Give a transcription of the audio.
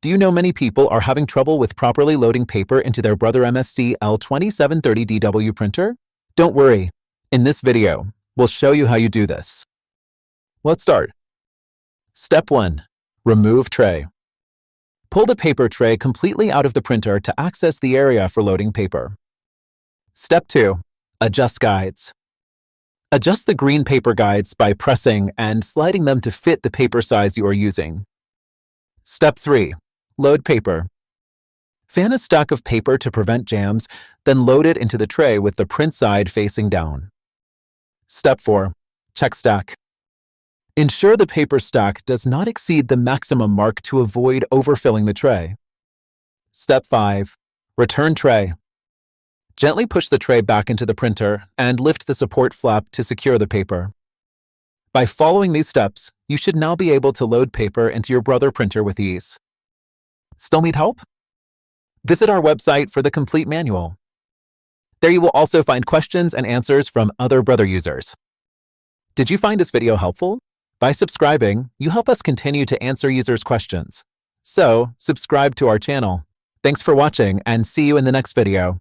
Do you know many people are having trouble with properly loading paper into their Brother MFC-L2730DW printer? Don't worry. In this video, we'll show you how you do this. Let's start. Step 1. Remove tray. Pull the paper tray completely out of the printer to access the area for loading paper. Step 2. Adjust guides. Adjust the green paper guides by pressing and sliding them to fit the paper size you are using. Step 3. Load paper. Fan a stack of paper to prevent jams, then load it into the tray with the print side facing down. Step 4. Check stack. Ensure the paper stack does not exceed the maximum mark to avoid overfilling the tray. Step 5. Return tray. Gently push the tray back into the printer and lift the support flap to secure the paper. By following these steps, you should now be able to load paper into your Brother printer with ease. Still need help? Visit our website for the complete manual. There you will also find questions and answers from other Brother users. Did you find this video helpful? By subscribing, you help us continue to answer users' questions. So, subscribe to our channel. Thanks for watching and see you in the next video.